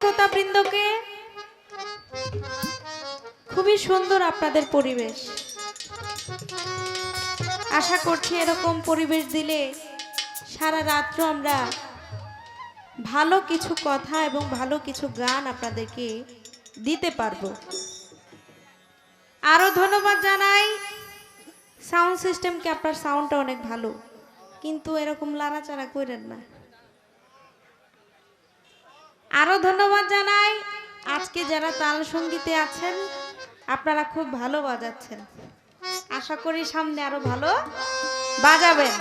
শ্রোতাবৃন্দকে খুবই সুন্দর আপনাদের পরিবেশ। আশা করছি এরকম পরিবেশ দিলে সারা রাত্র আমরা ভালো কিছু কথা এবং ভালো কিছু গান আপনাদেরকে দিতে পারবো। আরো ধন্যবাদ জানাই সাউন্ড সিস্টেমকে, আপনার সাউন্ডটা অনেক ভালো, কিন্তু এরকম লাড়াচাড়া করেন না। আরো ধন্যবাদ জানাই আজকে যারা তাল সঙ্গীতে আছেন, আপনারা খুব ভালো বাজাচ্ছেন, আশা করি সামনে আরো ভালো বাজাবেন।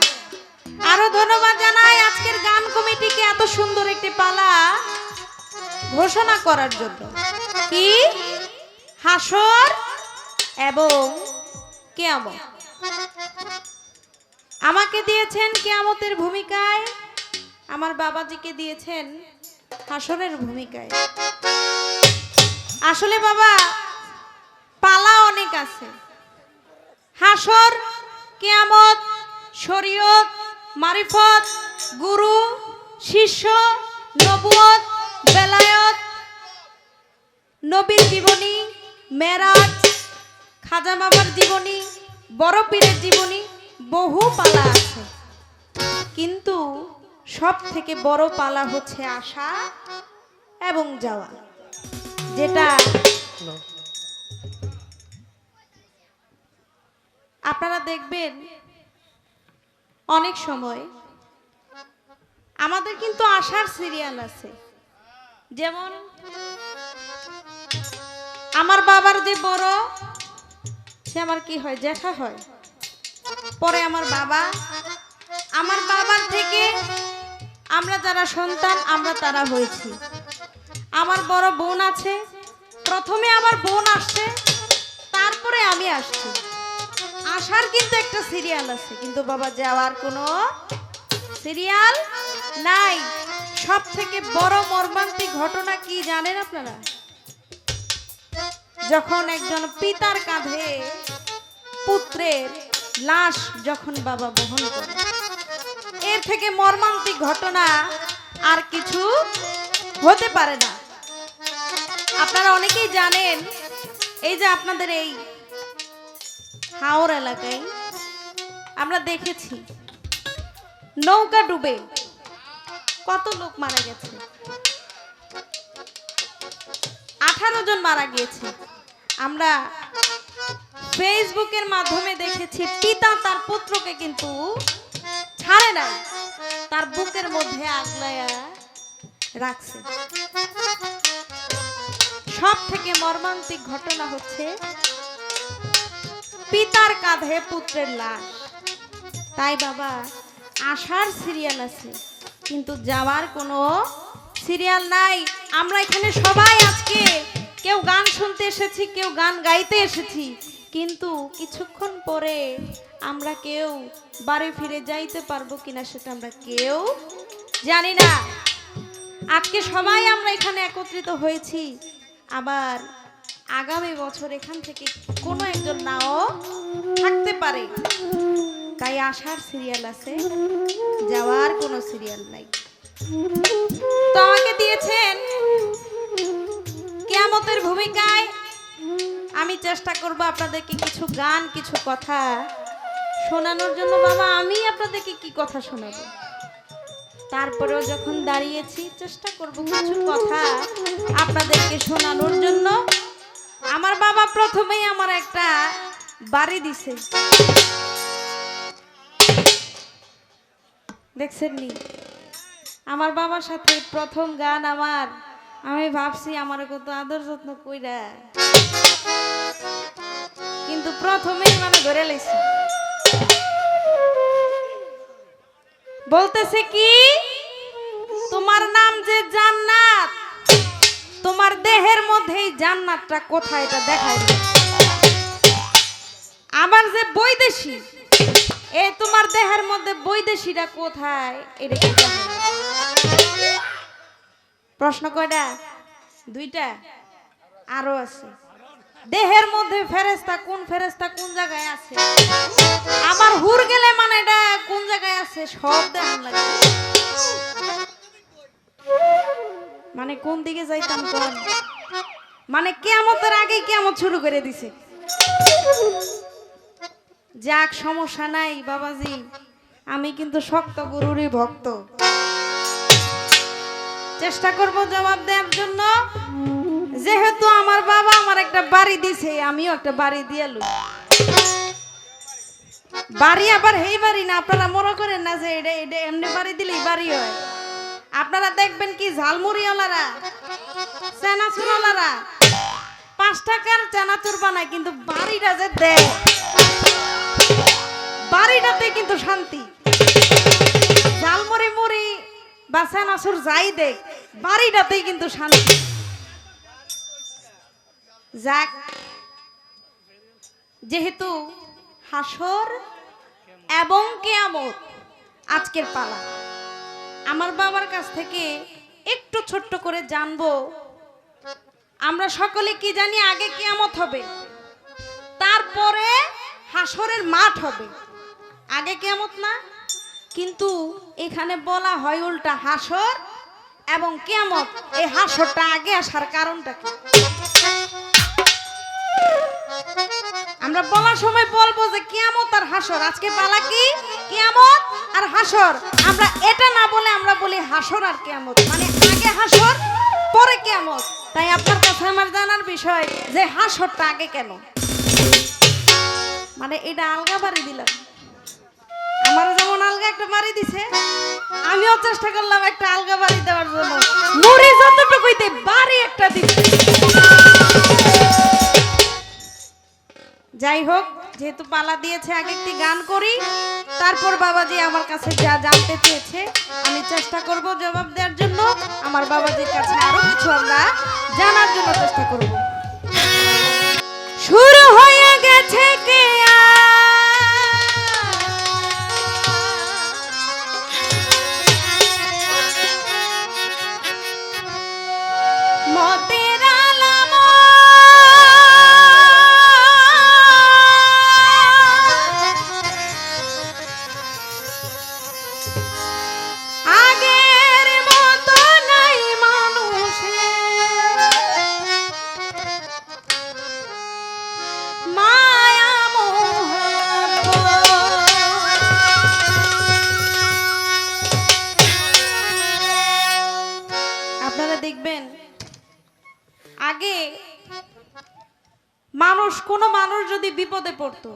আরো ধন্যবাদ জানাই আজকের গান কমিটিকে এত সুন্দর একটি পালা ঘোষণা করার জন্য। কি হাসর এবং কিয়ামত আমাকে দিয়েছেন কিয়ামতের ভূমিকায়, আমার বাবাজিকে দিয়েছেন হাসরের ভূমিকায়। আসলে বাবা পালা অনেক আছে, হাসর, কিয়ামত, শরীয়ত, মারিফত, গুরু শিষ্য, নবুয়ত, বেলায়েত, নবীর জীবনী, মেরাজ, খাজা বাবার জীবনী, বড় পীরের জীবনী, বহু পালা আছে। কিন্তু সব থেকে বড় পালা হচ্ছে আসা এবং যাওয়া, যেটা আপনারা দেখবেন অনেক সময় আমাদের কিন্তু আসার সিরিয়াল আছে। যেমন আমার বাবার যে বড়, সে আমার কি হয়, জ্যাঠা হয়। পরে আমার বাবার থেকে আমরা যারা সন্তান আমরা তারা হয়েছি। আমার বড় বোন আছে, প্রথমে আমার বোন আসছে, তারপরে আমি আসছি। আসার কিন্তু একটা সিরিয়াল আছে, কিন্তু বাবা যাওয়ার কোনো সিরিয়াল নাই। সব থেকে বড় মর্মান্তিক ঘটনা কি জানেন আপনারা? যখন একজন পিতার কাঁধে পুত্রের লাশ যখন বাবা বহন করে, এর থেকে মর্মান্তিক ঘটনা আর কিছু হতে পারে না। আপনারা অনেকেই জানেন, এই যে আপনাদের এই হাওর এলাকায় আমরা দেখেছি নৌকা ডুবে কত লোক মারা গেছে, 18 জন মারা গিয়েছে। আমরা ফেসবুকের মাধ্যমে দেখেছি পিতা তার পুত্রকে কিন্তু ছাড়ে নাই, তার বুকের মধ্যে আগলায়া রাখছে। সব থেকে মর্মান্তিক ঘটনা হচ্ছে পিতার কাঁধে পুত্রের লাশ। তাই বাবা আসার সিরিয়াল আছে, কিন্তু যাওয়ার কোনো সিরিয়াল নাই। আমরা এখানে সবাই আজকে কেউ গান শুনতে এসেছি, কেউ গান গাইতে এসেছি, কিন্তু কিছুক্ষণ পরে আমরা কেউ বাড়ি ফিরে যাইতে পারবো কিনা সেটা আমরা কেউ জানি না। আজকে সবাই আমরা এখানে একত্রিত হয়েছি, আবার আগামী বছর এখান থেকে কোনো একজন নাও থাকতে পারে। তাই আসার সিরিয়াল আছে, যাওয়ার কোনো সিরিয়াল নাই। তো আমাকে দিয়েছেন কিয়ামতের ভূমিকায়, আমি চেষ্টা করব আপনাদেরকে কিছু গান কিছু কথা শোনানোর জন্য। বাবা আমি আপনাদেরকে কি কথা শোনাবো, তারপরেও যখন দাঁড়িয়েছি চেষ্টা করব কিছু কথা আপনাদেরকে শোনানোর জন্য। আমার বাবা প্রথমেই আমার একটা বাড়ি দিছে, দেখছেন নি? আমার বাবার সাথে প্রথম গান আমার, আমি ভাবছি আমার কত আদর যত্ন কইরা, কিন্তু প্রথমেই মানে ধরে লাইছি। বলতেছে কি, তোমার নাম যে জান্নাত, তোমার দেহের মধ্যেই জান্নাতটা কোথায় এটা দেখাই। আবার যে বৈদেশী, এ তোমার দেহের মধ্যে বৈদেশীটা কোথায় এটা কি দেখাই। প্রশ্ন কয়টা? দুইটা, আরো আছে। দেহের মধ্যে ফেরেশতা, কোন ফেরেশতা কোন জায়গায় আছে, আমার হুর গেলে মানে এটা কোন জায়গায় আছে সব দেখান লাগে। মানে কোন দিকে যাইতাম কোন, মানে কিয়ামতের আগে কিয়ামত শুরু করে দিছে। যাক সমস্যা নাই বাবাজি, আমি কিন্তু শক্ত গুরুরই ভক্ত। চেষ্টা করব জবাব দেওয়ার জন্য। যেহেতু আমার বাবা আমার একটা বাড়ি দিছে, আমিও একটা বাড়ি দিয়ে লই। বাড়ি আবার এই বাড়ি না, আপনারা মনে করেন না যে এটা এটা এমনি বাড়ি দিলেই বাড়ি হয়। আপনারা দেখবেন কি ঝালমুড়িওয়ালারা, চানাচুরওয়ালারা 5 টাকার চানাচুর বানায়, কিন্তু বাড়িটা যে দেয়, বাড়িটাতে কিন্তু শান্তি। ঝালমুড়ি মুড়ি বা চানাচুর যাই দেখ, বাড়িটাতেই কিন্তু শান্তি। যাক, যেহেতু হাসর এবং কিয়ামত আজকের পালা, আমার বাবার কাছ থেকে একটু ছোট্ট করে জানবো, আমরা সকলে কি জানি আগে কিয়ামত হবে, তারপরে হাসরের মাঠ হবে। আগে কিয়ামত না, কিন্তু এখানে বলা হয় উল্টা হাসর এবং কিয়ামত। এই হাসরটা আগে আসার কারণটা কি? আমরা বলার সময় বলবো যে কিয়ামত আর হাসর, আজকে পালা কি কিয়ামত আর হাসর। আমরা এটা না বলে আমরা বলি হাসর আর কিয়ামত, মানে আগে হাসর পরে কিয়ামত। তাই আপনার কাছে আমার জানার বিষয় যে হাসরটা আগে কেন, মানে এটা আলগা বাড়ি দিলাম। আমার যেমন আলগা একটা বাড়ি দিছে, আমিও চেষ্টা করলাম একটা আলগা বাড়ি দেওয়ার জন্য। মুড়ি যতটুকুইতে বাড়ি একটা দিছে। যাই হোক, যেহেতু পালা দিয়েছে, আগে একটি গান করি, তারপর বাবাজি আমার কাছে যা জানতে চেয়েছে আমি চেষ্টা করব জবাব দেওয়ার জন্য। আমার বাবাজির কাছে আরো কিছু আমরা জানার জন্য চেষ্টা করব। শুরু হয়ে গেছে মতের আগের মতো নাই মানুষের মায়া আপনারা দেখবেন আগে কোনো মানুষ যদি বিপদে পড়তো,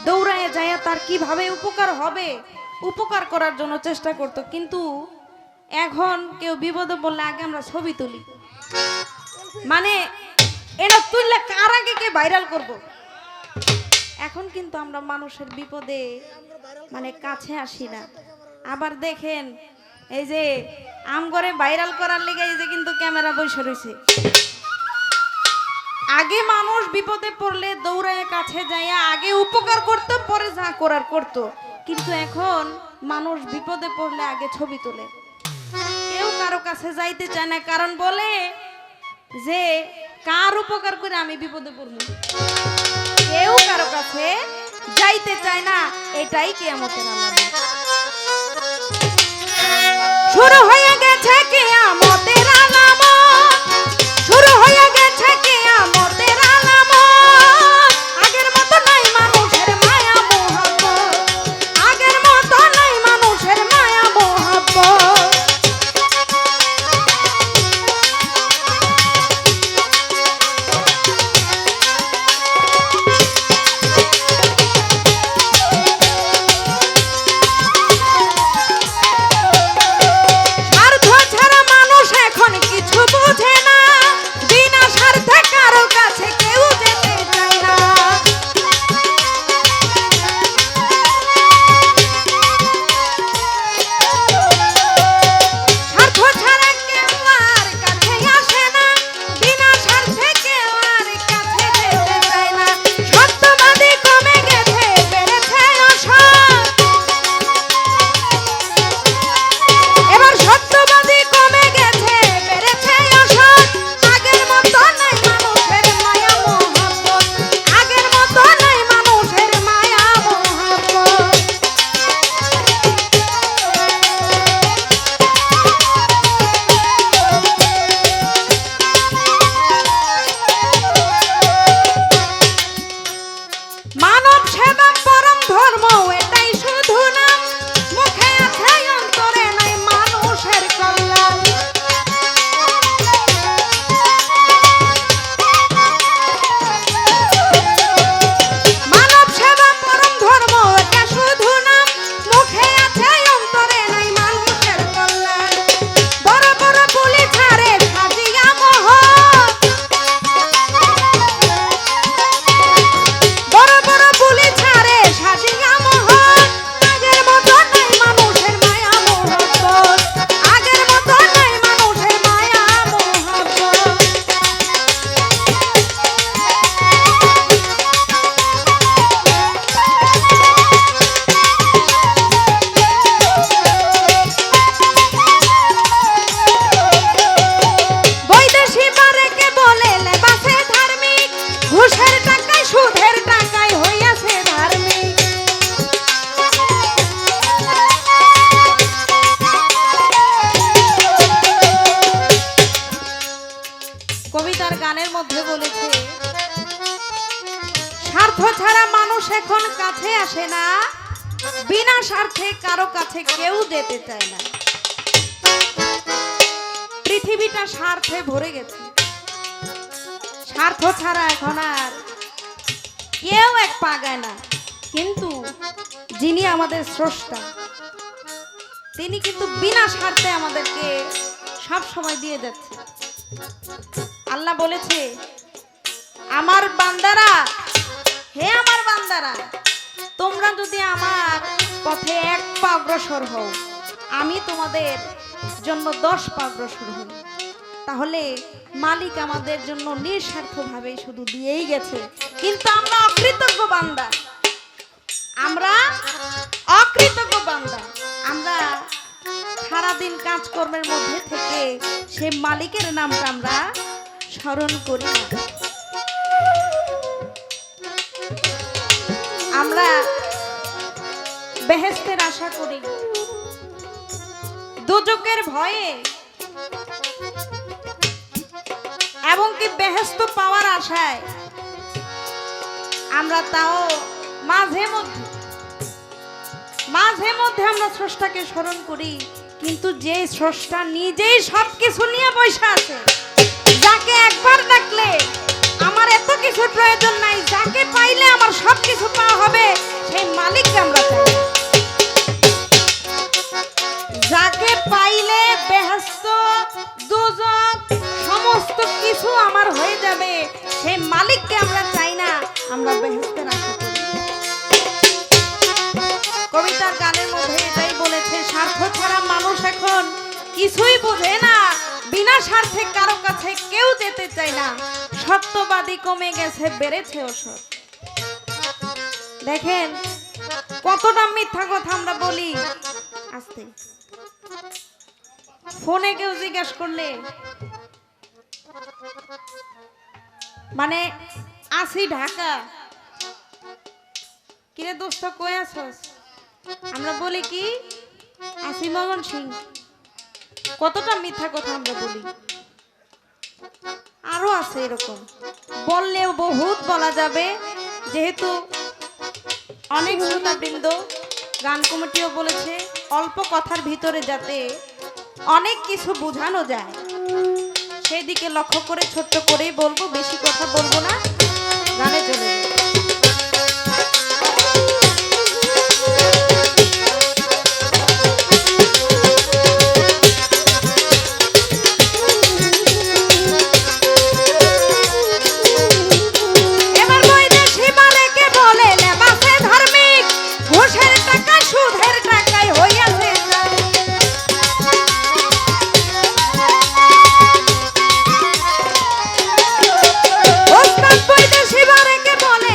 দৌড়ায় যায় তার কিভাবে উপকার হবে উপকার করার জন্য চেষ্টা করত। কিন্তু এখন কেউ বিপদে পড়লে আগে আমরা ছবি তুলি, মানে এটা তুললে কার আগে কে ভাইরাল করব। এখন কিন্তু আমরা মানুষের বিপদে মানে কাছে আসি না। আবার দেখেন এই যে আমগরে ভাইরাল করার লেগে এই যে কিন্তু ক্যামেরা বসে রয়েছে। আগে মানুষ বিপদে পড়লে দৌড়ায় কাছে যাইয়া আগে উপকার করতো, পরে যা করার করতো। কিন্তু এখন মানুষ বিপদে পড়লে আগে ছবি তোলে, কেউ কারো কাছে যাইতে চায় না। কারণ বলে যে কার উপকার করে আমি বিপদে পড়ব, কেউ কারো কাছে যাইতে চায় না। এটাই কিয়ামতের আলামত। শুরু হয়ে গেছে কিয়ামতের আলামত, শুরু হয়ে গেছে কিয়ামতের আলামত। আগের মতো নাই মানুষের মায়া মোহাব্বত, আগের মতো নাই মানুষের মায়া মোহাব্বত। স্বার্থ ছাড়া মানুষ কবিতার গানের মধ্যে বলেছে, স্বার্থ ছাড়া মানুষ এখন কাছে আসে না, বিনা স্বার্থে কারো কাছে কেউ যেতে চায় না। পৃথিবীটা স্বার্থে ভরে গেছে, স্বার্থ ছাড়া এখন আর কেউ এক পাগায় না। কিন্তু যিনি আমাদের স্রষ্টা, তিনি কিন্তু বিনা স্বার্থে আমাদেরকে সব সময় দিয়ে যাচ্ছে। আল্লাহ বলেছে, আমার বান্দারা, হে আমার বান্দারা, তোমরা যদি আমার পথে 1 পা অগ্রসর হও, আমি তোমাদের জন্য 10 পা অগ্রসর হই। তাহলে মালিক আমাদের জন্য নিঃস্বার্থভাবে শুধু দিয়েই গেছে। কিন্তু আমরা অকৃতজ্ঞ বান্দা, আমরা অকৃতজ্ঞ বান্দা। আমরা সারাদিন কাজকর্মের মধ্যে থেকে সে মালিকের নামটা আমরা স্মরণ করি না। আমরা বেহেশতের আশা করি, দোজখের ভয়ে এবং কি বেহেশত পাওয়ার আশায় আমরা তাও মাঝে মধ্যে আমরা স্রষ্টাকে স্মরণ করি। কিন্তু যে স্রষ্টা নিজেই সবকিছু নিয়ে বসে আছে, যাকে একবার ডাকলে আমার এত কিছু প্রয়োজন নাই, যাকে পাইলে আমার সবকিছু পাওয়া হবে, সেই মালিককে আমরা চাই। যাকে পাইলে বেহেশত দোজখ সমস্ত কিছু আমার হয়ে যাবে, সেই মালিককে আমরা চাই না, আমরা বেহেশতের আশা করি। কবিতার গানের মধ্যে এটাই বলেছে, স্বার্থ ছাড়া মানুষ এখন কিছুই বোঝে না, বিনা স্বার্থে কারো কাছে কেউ যেতে চায় না, সত্যবাদী কমে গেছে, বেড়েছে অসৎ। দেখেন কতটা মিথ্যা কথা আমরা বলি। আস্তে ফোনে কেউ জিজ্ঞেস করলে, মানে আসি ঢাকা, কিরে দোস্ত কই আছস, আমরা বলি কি আসি ময়মনসিংহ। কতটা মিথ্যা কথা আমরা বলি। আরো আছে এরকম, বললেও বহুত বলা যাবে। যেহেতু অনেক শ্রোতাবৃন্দ, গান কমিটিও বলেছে অল্প কথার ভিতরে যাতে অনেক কিছু বোঝানো যায়, সেই দিকে লক্ষ্য করে ছোট্ট করেই বলবো, বেশি কথা বলবো না, গানে চলে যাবে। বলে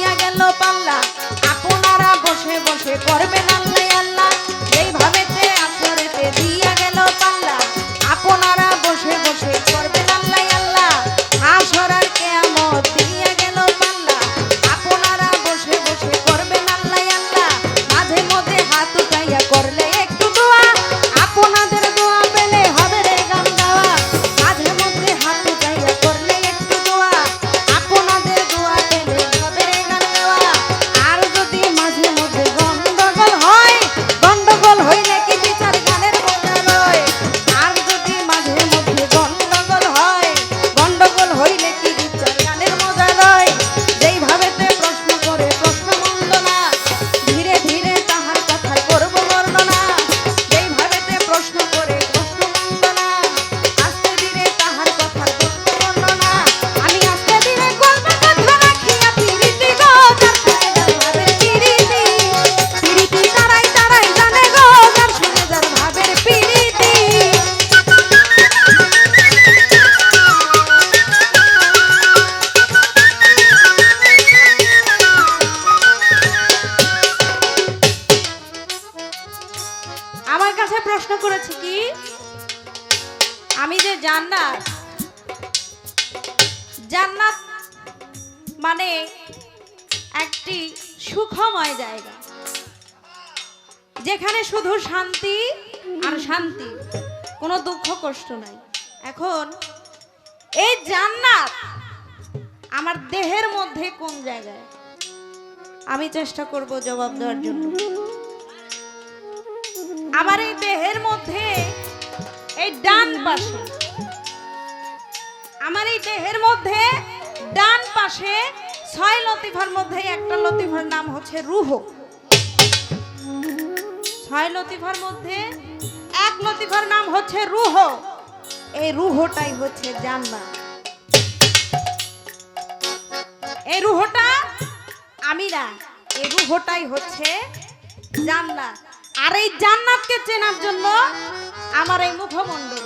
দিয়া গেল পাল্লা আপনারা বসে বসে করবেন আল্লাহ আল্লাহ যেইভাবেতে আসরেতে দিয়া গেল পাল্লা আপনারা বসে বসে করবেন আল্লাহ আল্লাহ আসর আর কিয়ামত দিয়া গেল পাল্লা আপনারা বসে বসে করবেন আল্লাহ আল্লাহ মাঝে মধ্যে হাত উঠাইয়া করলে একটু দোয়া আপনাদের দোয়া পেলে হবে রে গান গাওয়া মাঝে মধ্যে হাত উঠাইয়া করলে একটু দোয়া আপনাদের দোয়া পেলে হবে রে গান গাওয়া আর যদি মাঝে মধ্যে গন্ডগোল হইলে কি বিচার গানের মজা লয় আর যদি মাঝে মধ্যে গন্ডগোল হইলে কি বিচার গানের মজা লয় যেইভাবেতে প্রশ্ন করে প্রশ্ন মন্দ না ধীরে ধীরে তাহার কথা করব বর্ণনা যেইভাবেতে প্রশ্ন করে প্রশ্ন মন্দ না আস্তে ধীরে তাহার কথা করব বর্ণনা আমি আস্তে ধীরে করব কথা রাখিয়া প্রীতি গো যার সঙ্গে যার ভাবের প্রীতি তারাই তারাই জানে গো যার সঙ্গে যার ভাবের প্রীতি আমার কাছে প্রশ্ন করেছে কি আমি যে জান্নাত জান্নাত মানে একটি সুখময় জায়গা যেখানে শুধু শান্তি আর শান্তি কোনো দুঃখ কষ্ট নাই এখন এই জান্নাত আমার দেহের মধ্যে কোন জায়গায় আমি চেষ্টা করব জবাব দেওয়ার জন্য আমার এই দেহের মধ্যে এই ডান পাশে আমার এই দেহের মধ্যে ডান পাশে 6 লতিফার মধ্যে একটা লতিফার নাম হচ্ছে রূহ 6 লতিফার মধ্যে এক লতিফার নাম হচ্ছে রূহ এই রূহটাই হচ্ছে জান্নাত এই রূহটা আমি না এই রূহটাই হচ্ছে জান্নাত আর এই জান্নাতকে চেনার জন্য আমার এই মুখমণ্ডল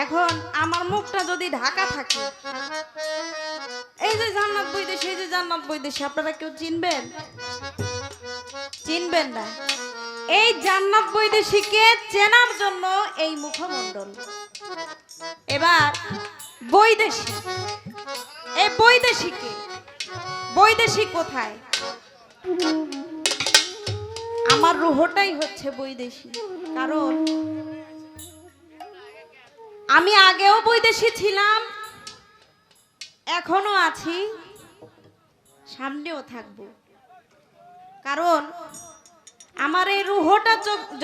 এখন আমার মুখটা যদি ঢাকা থাকে এই যে জান্নাত বৈদেশী এই যে জান্নাত বৈদেশী আপনারা কেউ চিনবেন না এই জান্নাত বৈদেশীকে চেনার জন্য এই মুখমণ্ডল এবার বৈদেশী এই বৈদেশী কোথায় আমার রূহটাই হচ্ছে বৈদেশী কারণ আমি আগেও বৈদেশী ছিলাম এখনো আছি সামনেও থাকব কারণ আমার এই রূহটা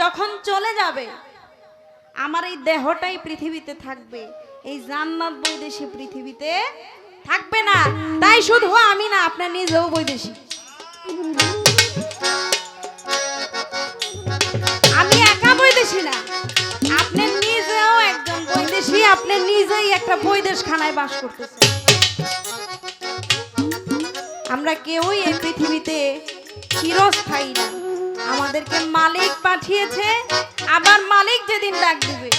যখন চলে যাবে আমার এই দেহটাই পৃথিবীতে থাকবে এই জান্নাত বৈদেশী পৃথিবীতে থাকবে না তাই শুধু আমি না আপনার নিজেও বৈদেশী আমি একা বৈদেশী না আপনি নিজেও একজন বৈদেশী আপনি নিজেই একটা বৈদেশ খানায় বাস করতেছেন আমরা কেউই এই পৃথিবীতে চিরস্থায়ী না আমাদেরকে মালিক পাঠিয়েছে আবার মালিক যেদিন ডাক দিবে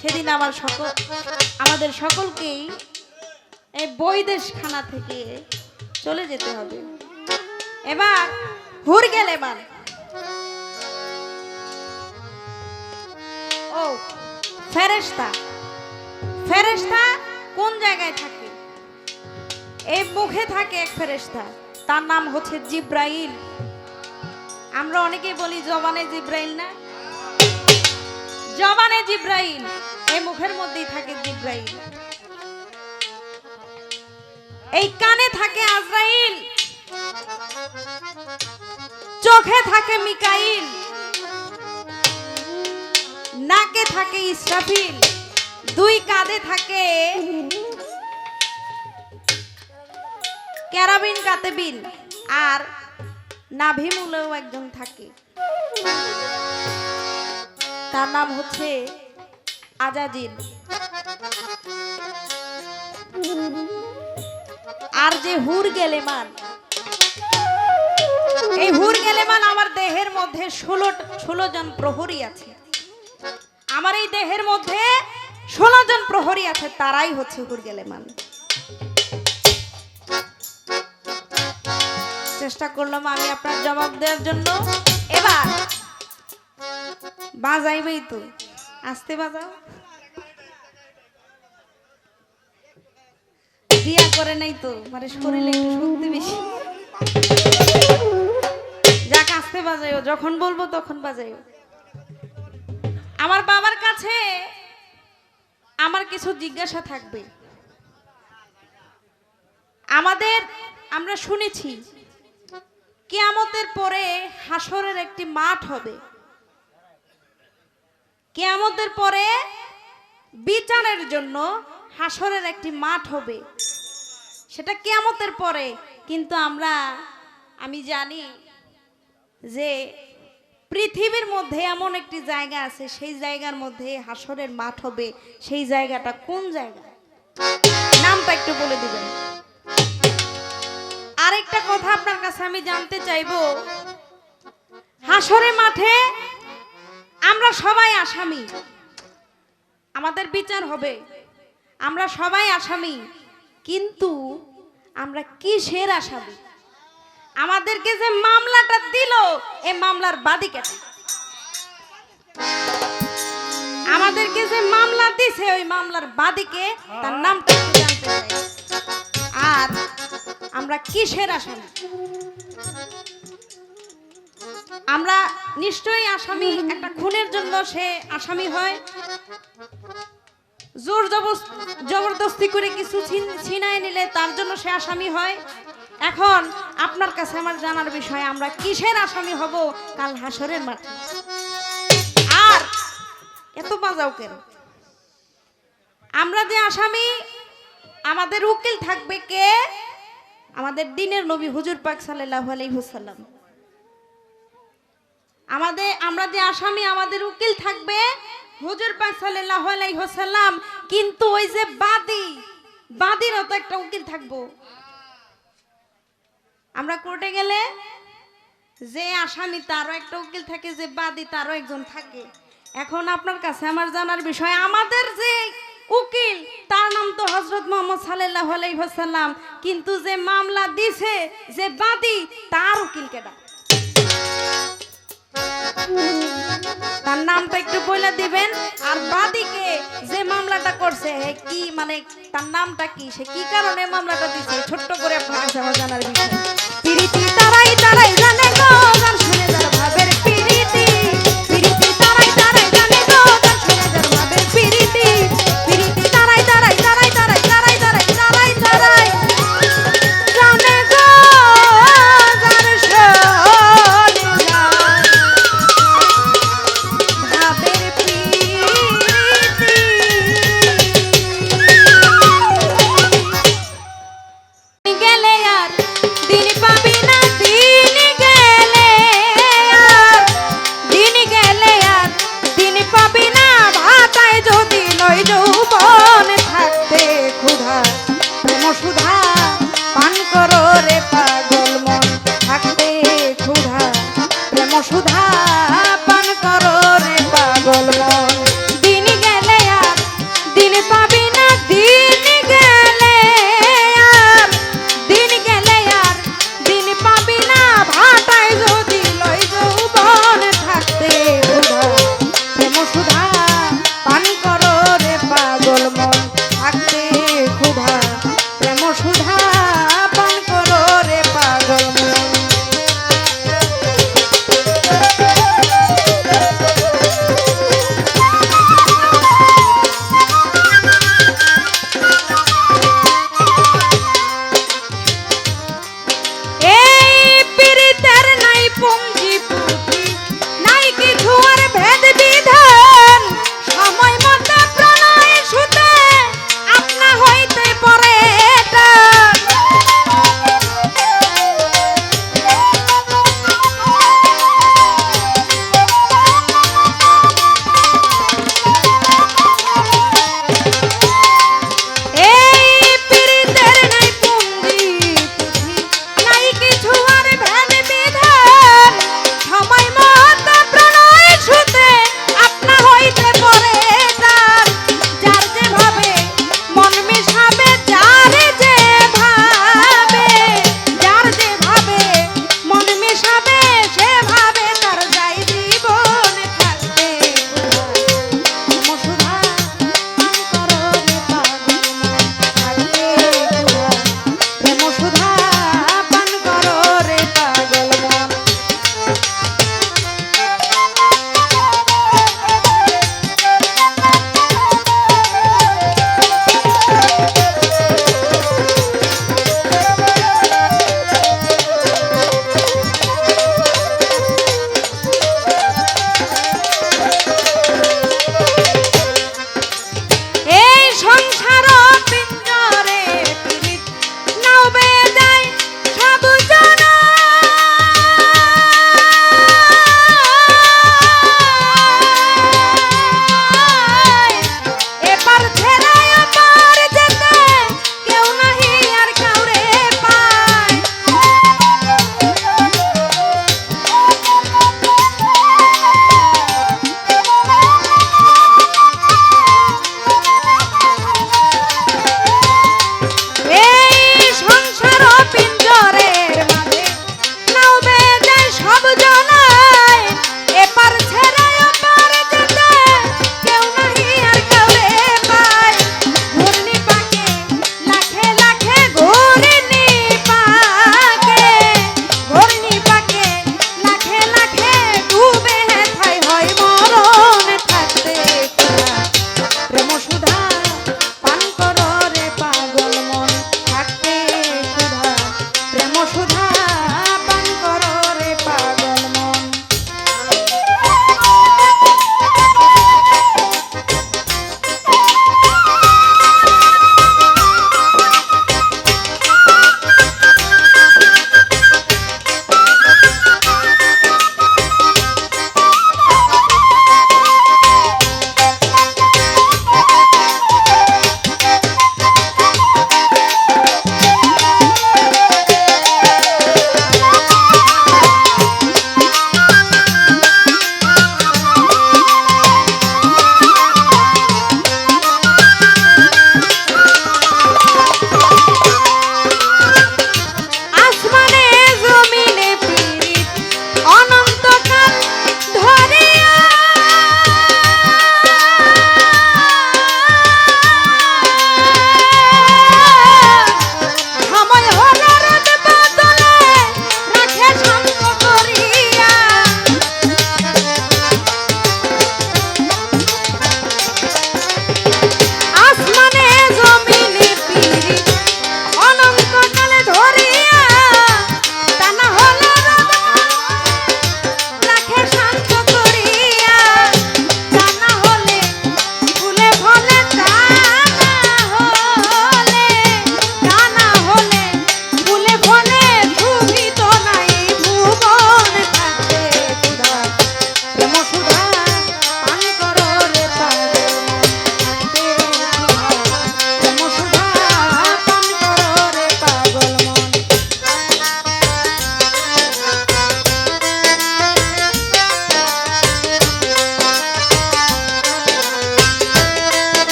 সেদিন আমাদের সকলকেই এই বৈদেশ খানা থেকে চলে যেতে হবে এবার হুর গেলে ও ফেরেশতা কোন জায়গায় থাকে এই মুখে থাকে এক ফেরেশতা তার নাম হচ্ছে জিব্রাইল আমরা অনেকেই বলি জবানে জিব্রাইল না জবানে জিব্রাইল এই মুখের মধ্যেই থাকে জিব্রাইল এই কানে থাকে আজরাইল চোখে থাকে মিকাইল নাকে থাকে ইসরাফিল দুই কাঁধে থাকে কেরাবিন কাতেবিন আর নাভি মূলেও একজন থাকে তার নাম হচ্ছে আজাজিল আর যে হুর গেলেমান এই হুর গেলেমান আমার দেহের মধ্যে 16 জন প্রহরী আছে আমার এই দেহের মধ্যে 16 জন প্রহরী আছে তারাই হচ্ছে হুর গেলেমান চেষ্টা করলাম আমি আপনার জবাব দেওয়ার জন্য। এবার বাজাইবেই তো, আস্তে বাজাও। দিয়া করে নাই তো, মানে শরীরে একটু শক্তি বেশি। যাক আস্তে বাজাইও, যখন বলবো তখন বাজাইও। আমার বাবার কাছে আমার কিছু জিজ্ঞাসা থাকবে। আমরা শুনেছি কিয়ামতের পরে হাসরের একটি মাঠ হবে, কিয়ামতের পরে বিচারের জন্য হাসরের একটি মাঠ হবে, সেটা কিয়ামতের পরে। কিন্তু আমি জানি যে পৃথিবীর মধ্যে এমন একটি জায়গা আছে, সেই জায়গার মধ্যে হাসরের মাঠ হবে। সেই জায়গাটা কোন জায়গা, নামটা একটু বলে দিবেন। আরেকটা কথা আপনার কাছে আমি জানতে চাইবো, হাসরের মাঠে আমরা সবাই আসামি, আমাদের বিচার হবে, আমরা সবাই আসামি। কিন্তু আমরা কিসের আসামি? আমাদেরকে যে মামলাটা দিল, এই মামলার বাদী কে? আমাদেরকে যে মামলা দিছে, ওই মামলার বাদীকে, তার নামটা একটু জানতে চাই। আর আমরা কিসের আসামি? আমরা নিশ্চয়ই আসামি, একটা খুনের জন্য সে আসামি হয়, জোর জবরদস্তি করে কিছু ছিনায় নিলে তার জন্য সে আসামি হয়। এখন আপনার কাছে আমার জানার বিষয়, আমরা কিসের আসামি হব কাল হাসরের মাঠে? আর এত বাজাও কেন? আমরা যে আসামি, আমাদের উকিল থাকবে কে? আমাদের দ্বীনের নবী হুজুর পাক সাল্লাল্লাহু আলাইহি ওয়াসাল্লাম। আমরা যে আসামি, আমাদের উকিল থাকবে হুজুর পাক সাল্লাল্লাহু আলাইহি ওয়াসাল্লাম। কিন্তু ওই যে বাদীরও তো একটা উকিল থাকবো। আমরা কোর্টে গেলে যে আসামি তারও একটা উকিল থাকে, যে বাদী তারও একজন থাকে। এখন আপনার কাছে আমার জানার বিষয়, আমাদের যে উকিল তার নাম তো হযরত মুহাম্মদ সাল্লাল্লাহু আলাইহি ওয়াসাল্লাম, কিন্তু যে মামলা দিছে, যে বাদী, তার উকিল কেডা? তার নামটা একটু বলে দিবেন। আর বাদীকে যে মামলাটা করছে, কি মানে তার নামটা কি, সে কি কারণে মামলাটা দিছে, ছোট্ট করে আপনার কাছে আমার জানার বিষয়। পিরিতি তারাই তারাই জানে গো, গান শুনে যার ভাবের পিরিতি। পিরিতি তারাই তারাই জানে গো, গান শুনে যার ভাবের পিরিতি। পিরিতি তারাই তারাই তারাই তারাই তারাই তারাই তারাই তারাই জানে গো, যার শোনে ভাবের পিরিতি। গেলে আর দিন পাবি না, দিন গেলে আর দিন গেলে আর দিন পাবি না। ভাতায় যদি নয় যৌবন থাকতে ক্ষুধা, প্রেম সুধা পান করো রে পাগল মন। থাকতে ক্ষুধা, প্রেম সুধা পান করো রে পাগল মন। দিন গেলে আর দিন পাবি না, দিন গেলে আর দিন গেলে আর দিন পাবি না। ভাতায় যদি লয় যৌবন থাকতে ক্ষুধা, প্রেম সুধা পান করো রে পাগল মন। থাকতে ক্ষুধা, প্রেম সুধা পান করো রে পাগল মন। এই পীড়িতের নাই পুঞ্জি পুঁথি, নাই কিছু আর ভেদ বিধান। সময় মতো প্রণয় সুতে আপনা হইতে পরে টান। এই পীড়িতের নাই পুঞ্জি পুঁথি, নাই কিছু আর ভেদ বিধান।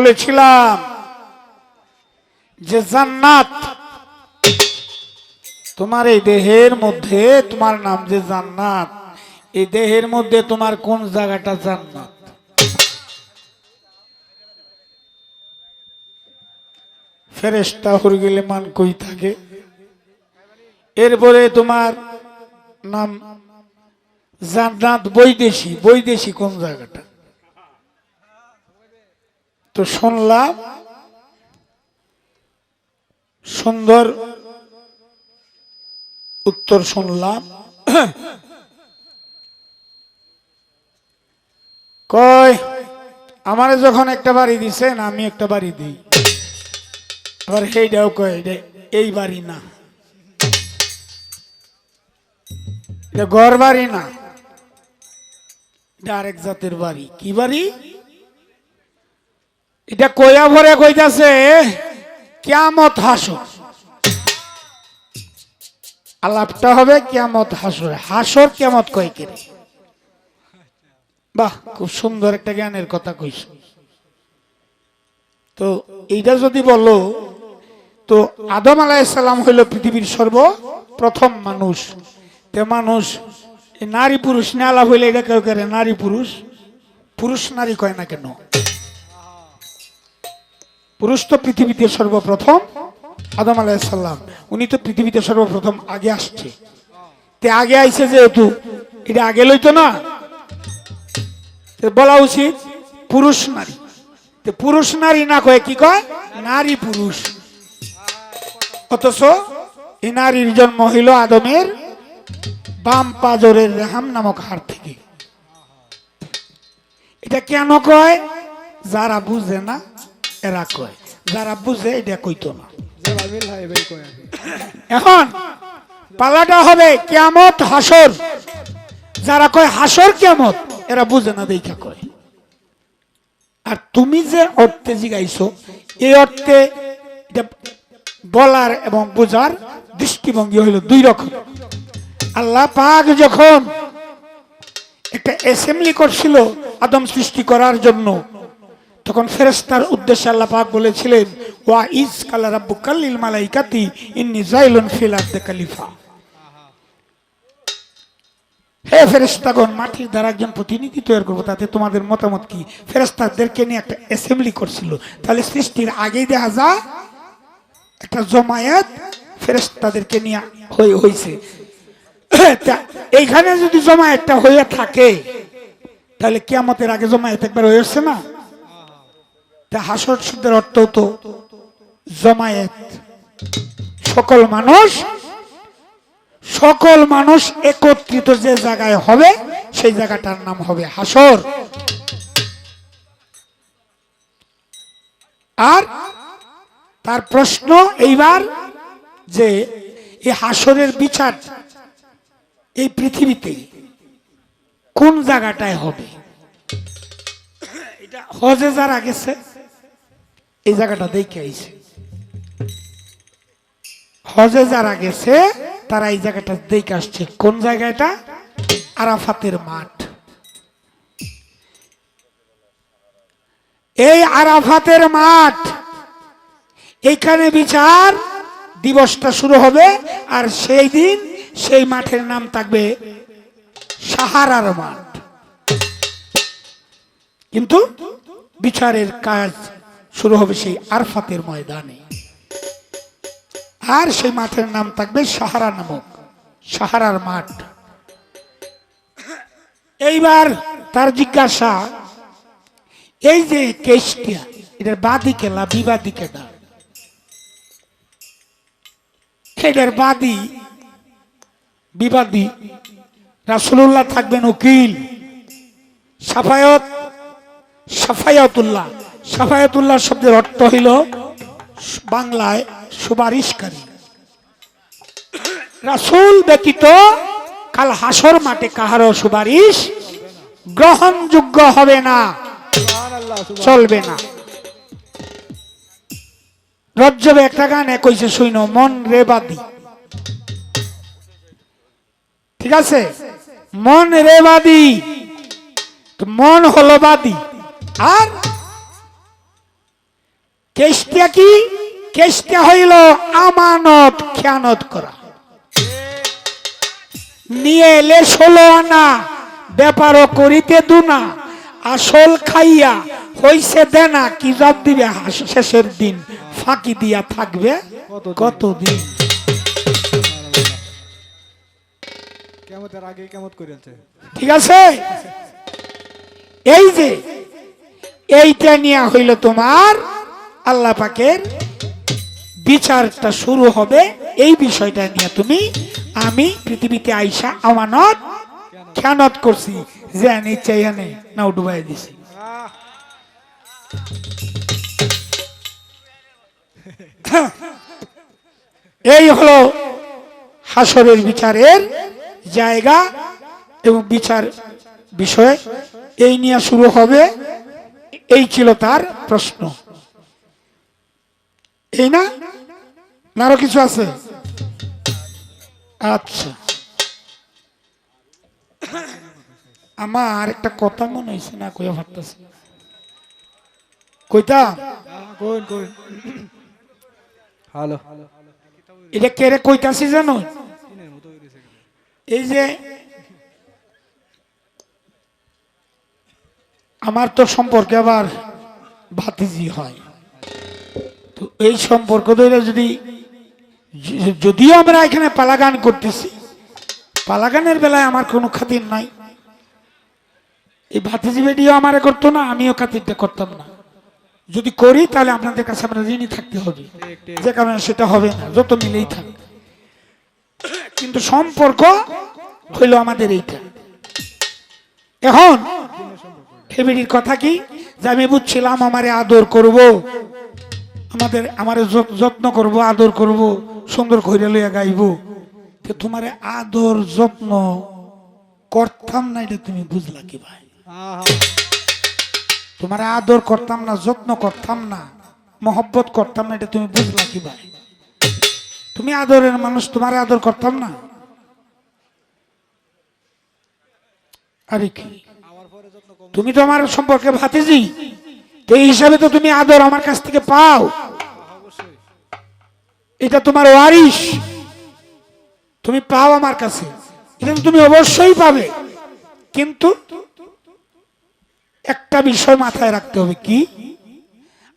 বলেছিলাম যে জান্নাত তোমার এই দেহের মধ্যে, তোমার নাম যে জান্নাত, এই দেহের মধ্যে তোমার কোন জায়গাটা জান্নাত? ফেরেশতা হয়ে গেলে মান কই থাকে? এরপরে তোমার নাম জান্নাত বৈদেশী, বৈদেশী কোন জায়গাটা? তো শুনলাম সুন্দর উত্তর শুনলাম, কয় আমারে যখন একটা বাড়ি দিছেন আমি একটা বাড়ি দিই, আবার সেইটাও কয় এই বাড়ি না, এটা ঘর বাড়ি না, এটা আরেক জাতের বাড়ি। কি বাড়ি এটা? কয়া ভরে কইতাছে কিয়ামত হাসর। আলাপটা হবে কিয়ামত হাসরে। হাসর কিয়ামত কয় কে? বাহ, খুব সুন্দর একটা জ্ঞানের কথা কইছ। তো এইটা যদি বলো, তো আদম আলাইহিস সালাম হইল পৃথিবীর সর্বপ্রথম মানুষ। তে মানুষ নারী পুরুষ নিয়ে আলাপ হইলে এটা কেউ করে নারী পুরুষ, পুরুষ নারী কয় না কেন? পুরুষ তো পৃথিবীতে সর্বপ্রথম আদম আলাইহিস সালাম, উনি তো পৃথিবীতে সর্বপ্রথম আগে আসছে। তে আগে আইছে যেহেতু এটা আগে লইতো না, বলা উচিত পুরুষ নারী। পুরুষ নারী না কয়ে কি কয়? নারী পুরুষ। অথচ এই নারীর জন্ম হইল আদমের বাম পাজরের রেহাম নামক হাড় থেকে। এটা কেন কয়? যারা বুঝে না এরা কয়, যারা বুঝে এটা কইতো না। এখন পালাটা হবে কিয়ামত হাসর। যারা কয় হাসর কিয়ামত, এরা বুঝে না দেখা কয়। আর তুমি যে অর্থে জিগাইছো, এই অর্থে এটা বলার এবং বোঝার দৃষ্টিভঙ্গি হইল দুই রকম। আল্লাহ পাক যখন একটা অ্যাসেম্বলি করছিল আদম সৃষ্টি করার জন্য, তখন ফেরেশতার উদ্দেশ্যে আল্লাহ পাক বলেছিলেন, ওয়া ইজ কালা রাব্বুকাল লিল মালাইকাতি ইন্নী জাইলুন ফিল আরদি খলিফা। হে ফেরেশতাগণ, মাটির দ্বারা একজন প্রতিনিধি তৈরি করবো, তাতে তোমাদের মতামত কি? ফেরেশতাদেরকে নিয়ে একটা অ্যাসেম্বলি করছিল। তাহলে সৃষ্টির আগেই দেখা যায় একটা জমায়েত ফেরেশতাদেরকে নিয়ে হয়েছে। এইখানে যদি জমায়েতটা হয়ে থাকে, তাহলে কিয়ামতের আগে জমায়েত একবার হয়েছে না? তা হাসর শব্দের অর্থ তো জমায়েত, সকল মানুষ একত্রিত যে জায়গায় হবে সেই জায়গাটার নাম হবে হাসর। আর তার প্রশ্ন এইবার যে এই হাসরের বিচার এই পৃথিবীতে কোন জায়গাটায় হবে? এটা হজে যারা গেছে এই জায়গাটা দেখে আইছে। হজে যারা গেছে তারা এই জায়গাটা দেখে আসছে। কোন জায়গাটা? আরাফাতের মাঠ। এই আরাফাতের মাঠ, এইখানে বিচার দিবসটা শুরু হবে। আর সেই দিন সেই মাঠের নাম থাকবে সাহারার মাঠ। কিন্তু বিচারের কাজ শুরু হবে সেই আরাফাতের ময়দানে। আর সেই মাঠের নাম থাকবে সাহারা নামক, সাহারার মাঠ। এইবার তার জিজ্ঞাসা, এই যে কেষ্টিয়া, এটার বাদী কেলা বিবাদী কেনা? এটার বাদী বিবাদী রাসূলুল্লাহ থাকবেন উকিল। সাফায়াতুল্লাহ, সাফায়াতুল্লাহ শব্দের অর্থ হইল বাংলায় সুপারিশকারী। রাসূল ব্যতীত কাল হাসর মাঠে কাহারও সুপারিশ গ্রহণযোগ্য হবে না, চলবে না। রজ্জবে একটা গানে কইছে শুইনো, মন রে বাদী। ঠিক আছে, মন রে বাদী, মন হলো বাদী। আর কেষ্টা কি? কেষ্টা হইল আমানত খেয়ানত করা। নিয়ে এলে 16 আনা, ব্যাপারও করিতে দুনা, আসল খাইয়া হইছে দেনা, কি জব দিবে শেষের দিন, ফাঁকি দিয়া থাকবে কতদিন। কিয়ামতের আগে কিয়ামত করেছে। ঠিক আছে, এই যে এইটা নিয়ে হইল তোমার আল্লাহ পাকের বিচারটা শুরু হবে। এই বিষয়টা নিয়ে তুমি আমি পৃথিবীতে আইসা আমানত খেয়ানত করছি, যে নিচ্ছে এনে নাও ডুবাই দিছি। এই হলো হাসরের বিচারের জায়গা এবং বিচার বিষয়, এই নিয়ে শুরু হবে। এই ছিল তার প্রশ্ন, এই না? আরো কিছু আছে? আচ্ছা, আমার একটা কথা মনে হয়েছে না, কইয়া ভাবতেছি, কইতাম। কোন কোন হ্যালো এটা কেড়ে কইতাছি জানো? এই যে আমার তো সম্পর্কে আবার ভাতিজি হয়, তো এই সম্পর্ক ধরে যদি যদিও আমরা এখানে পালাগান করতেছি, পালাগানের বেলায় আমার কোনো খাতির নাই। এই ভাতিজি বেডিও আমারে করতো না, আমিও খাতিরটা করতাম না। যদি করি তাহলে আপনাদের কাছে আমরা ঋণী থাকতে হবে, যে কারণে সেটা হবে না, যত মিলেই থাক। কিন্তু সম্পর্ক হইল আমাদের এইটা। এখন ফ্যামিলির কথা কি, যে আমি বুঝছিলাম আমারে আদর করব, আমারে যত্ন করব, আদর করব, সুন্দর কইরা লইয়া গাইব। তো তোমারে আদর যত্ন করতাম না, এটা তুমি বুঝলা কি ভাই? তোমার আদর করতাম না, যত্ন করতাম না, মহব্বত করতাম না, এটা তুমি বুঝলা কি ভাই? তুমি আদরের মানুষ, তোমার আদর করতাম না? আরে কি, তুমি তো আমার সম্পর্কে ভাতিজি, এই হিসাবে তো তুমি আদর আমার কাছ থেকে পাও, এটা তোমার ওয়ারিশ, তুমি পাও আমার কাছে, এটা তো তুমি অবশ্যই পাবে। কিন্তু একটা বিষয় মাথায় রাখতে হবে, কি,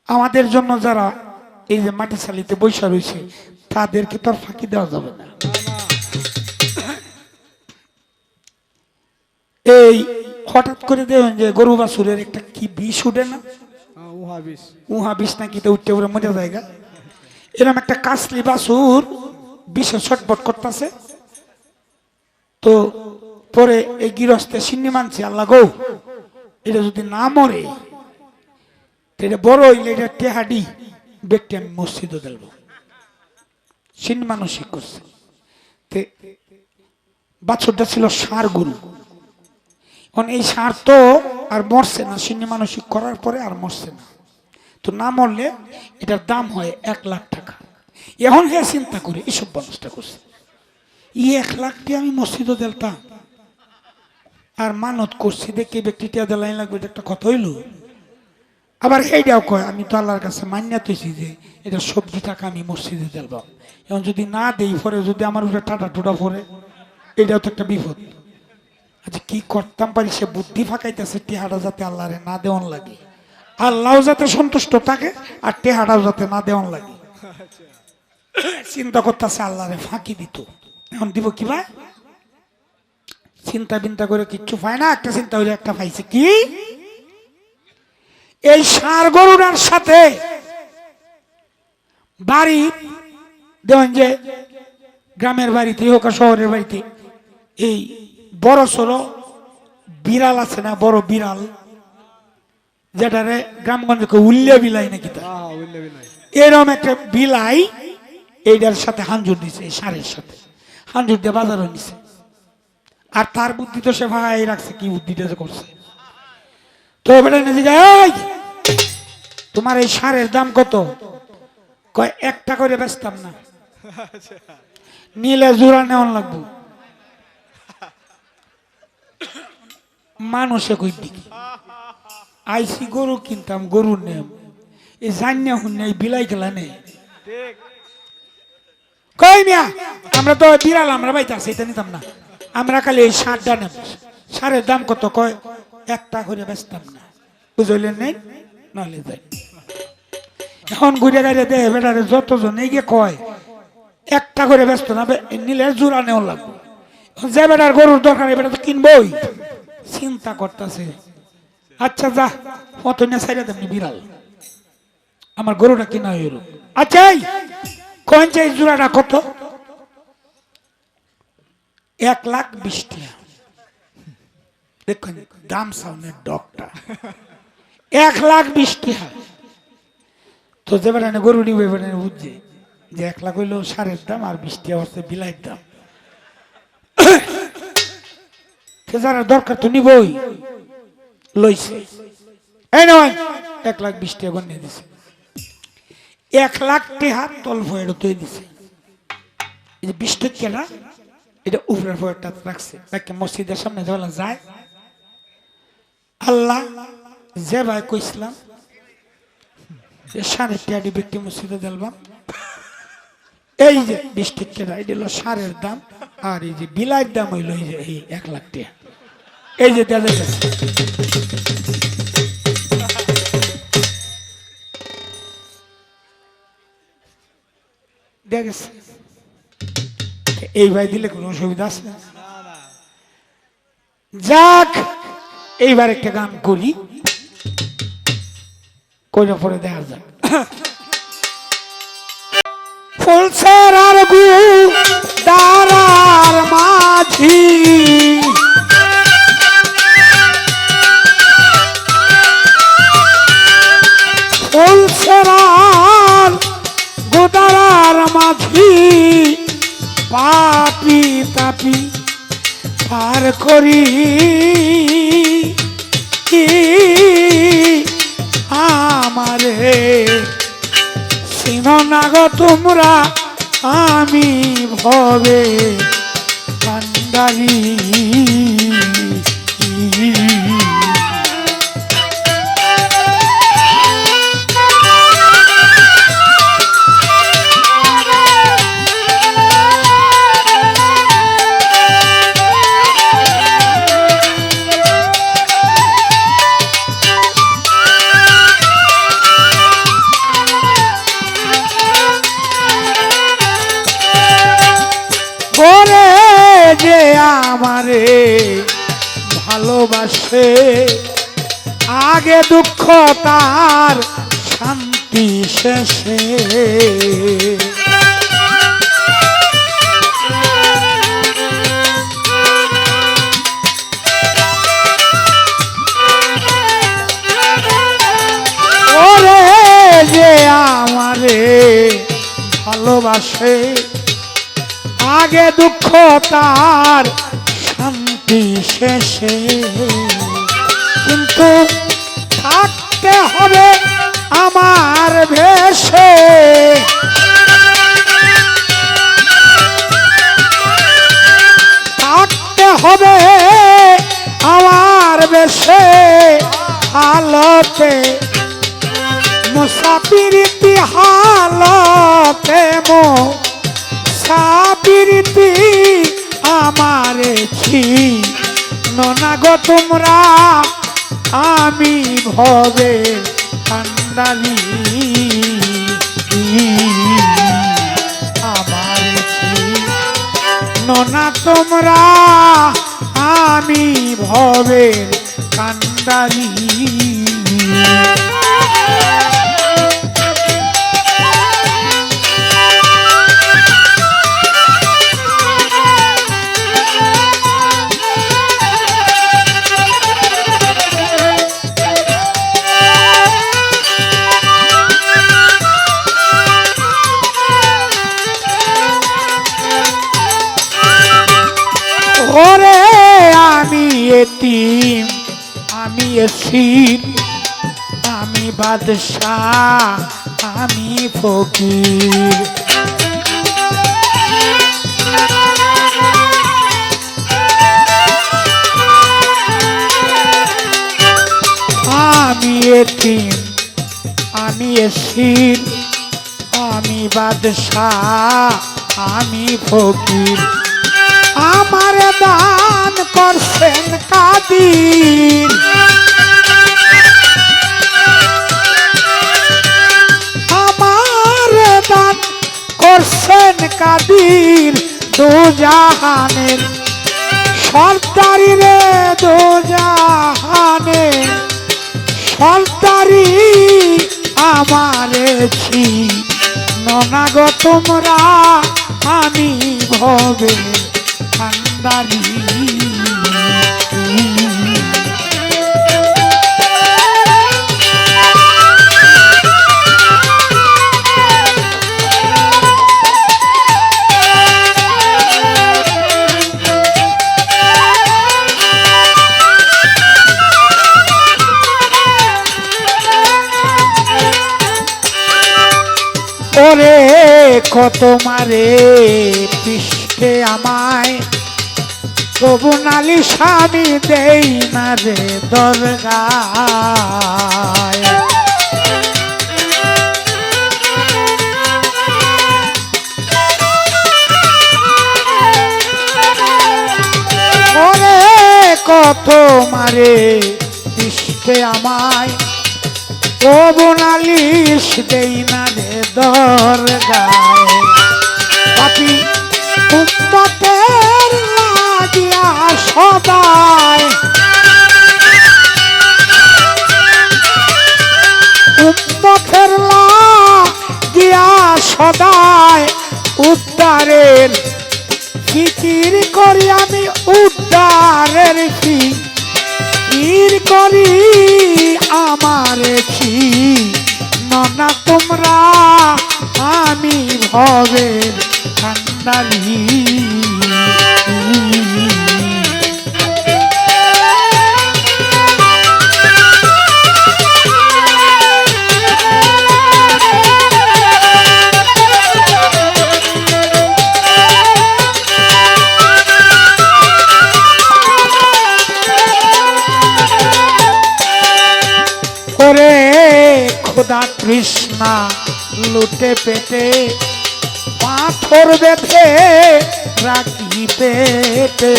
আমাদের জন্য যারা এই যে মাটি চালিতে বৈশা রয়েছে, তাদেরকে তো আর ফাঁকি দেওয়া যাবে না। এই হঠাৎ করে দেখবেন যে গরু বাছুরের একটা কি বিষ উঠে না, উহা বিষ নাকি, তো উঠতে উঠে মজা জায়গা, এরকম একটা কাসলি বাছুর বিষে ছটপট করতেছে। তো পরে এই গৃহস্থে সিন্নি মানছে, আল্লাহ গো, এটা যদি না মরে, এটা বড় হইলে এটা টেহাডি ব্যক্তি আমি মসজিদে দেব, সিন মানসিক করছে। বাছুরটা ছিল ষাঁড় গরু, এই ষাঁড় তো আর মরছে না, সিন্নি মানসিক করার পরে আর মরছে না, তো না মরলে এটার দাম হয় 1 লাখ টাকা। এখন হ্যাঁ চিন্তা করে এসব ব্যবস্থা করছে, 1 লাখ টাকা আমি মসজিদে দিলাম আর মানত করছি, দেখি ব্যক্তিটা দেলাই লাগবে, একটা কথা হইল। আবার এইটাও কয়, আমি তো আল্লাহর কাছে মান্যা তৈছি যে এটা সবজি টাকা আমি মসজিদে দিলাম, এখন যদি না দেই পরে যদি আমার উপরে টাটা টুটা পরে, এটাও তো একটা বিপদ। আচ্ছা কি করতাম পারি, সে বুদ্ধি ফাঁকাইতেছে টেহাটা যাতে আল্লাহরে না দেওয়ান লাগে, আল্লাহও যাতে সন্তুষ্ট থাকে আর টেহাটাও যাতে না দেওয়ান লাগে। চিন্তা করতেছে আল্লাহরে ফাঁকি দিত, এখন দিব কি ভাই? চিন্তা বিন্তা করে কিচ্ছু পায় না, একটা চিন্তা হইলে একটা পাইছে, কি, এই ষাঁড় গরুটার সাথে বাড়ি দেখেন যে গ্রামের বাড়িতে হোক আর শহরের বাড়িতে, এই বড় সড়ো বিড়াল আছে না, বড় বিড়াল, যেটারে গ্রামগঞ্জে উল্লে বিলাই নাকি, এরকম একটা বিলাই এইটার সাথে হাঞ্জুর দিছে, এই ষাঁড়ের সাথে হাঞ্জুর দিয়ে বাজারে নিছে। আর তার বুদ্ধি তো সে ভাই রাখছে, কি বুদ্ধিটা যে করছে। তো বেটা এই তোমার এই ষাঁড়ের দাম কত? কয় 1 টাকা করে বেচতাম না, নিলে জোড়া নেওয়ান লাগবো। মানুষে কই দিকে আইসি গরু কিনতাম, গরুর নেম এই জানিয়া শুনে এই বিলাই খেলা নেই কই মিয়া আমরা তো বিড়াল আমরা বাইতে আছি এটা নিতাম না আমরা খালি এই সারটা নেব সারের দাম কত কয় একটা করে বেচতাম না বুঝলেন নেই নাহলে যাই এখন ঘুরে গাড়ি দে বেটারে যতজন এই গিয়ে কয় একটা করে ব্যস্ত না নিলে জোড়া নেওয়া লাগবে যে বেটার গরুর দরকার বেটা তো কিনবই চিন্তা করতেছে আচ্ছা যা অত না সাইরা দেবনি বিড়াল আমার গরুটা কিনা হইল আচ্ছা কোন চাই জোড়াটা কত 1,20,000 টাকা দেখুন দাম সাউনের ডকটা 1,20,000 টাকা তো যে বেটা গরু নিবে বেটা বুঝছে যে 1 লাখ হইলো সারের দাম আর 20 টাকা হচ্ছে বিলাইয়ের দাম যারা দরকার তো নিবই লইছে এই নয় 1,20,000 টাকা গণ্য দিছে 1 লাখ টাকা তল ভয়ের তৈ দিছে এই যে 20 টাকা না এটা উপরের ভয়টা রাখছে নাকি মসজিদের সামনে যখন যায় আল্লাহ যে ভাই কইছিলাম 3.5 টাকা ব্যক্তি মসজিদে দিলাম এই যে 20 টাকা এটা হলো সারের দাম আর এই যে বিলাইয়ের দাম হইলো এই যে এই 1 লাখ টাকা এই যে দেখা যাচ্ছে দেখেছে এই ভাই দিলে কোনো অসুবিধা আছে যাক এইবার একটা গান করি কইরা পরে দেখা যাক ফুলসের আর গু দারার মাঝি ফুলসের আর গোদারার মাঝি পাপি তাপি পার করি আমারে চিনো না গো তোমরা আমি ভবে কান্ডারি যে আমারে ভালোবাসে আগে দুঃখ তার শান্তি শেষে ওরে যে আমারে ভালোবাসে আগে দুঃখ তার শান্তি শেষে কিন্তু থাকতে হবে আমার ভেষে থাকতে হবে আমার বেশে হালতে মুসাফিরিতি হালতে মো সাবিরিতি আমারে ছি ননা গো তোমরা আমি ভবে কান্ডালি আমারে ছি ননা তোমরা আমি ভবে কান্ডালি ওরে আমি এতিম আমি এসির আমি বাদশাহ আমি ফকির আমি এতিম আমি এসির, আমি বাদশাহ, আমি ফকির, আমার দান করছেন কাদির। আমার দান করছেন কাদির, দু জাহানের সর্দারি রে, দু জাহানের সর্দারি আমারে ছি ননাগো তোমরা, আমি ভবে কান্দারি। ওরে কত মারে পিষ্টে আমায়, তবু নালিশ আমি দেই না রে দরগায়। ওরে কত মারে পিষ্টে আমায়, তবু নালিশ দেই না রে দরগায়। পাপী উম্মতের লাগিয়া সদায়, উম্মতের লাগিয়া সদায় উদ্ধারের ফিকির করি আমি, উদ্ধারের ফিকির করি আমারে ছি ননা তোমরা, আমি ভবের কান্দারি। ওরে খোদা তৃষ্ণা লুটে পেটে, পাথর বেঁধে রাখি পেটে।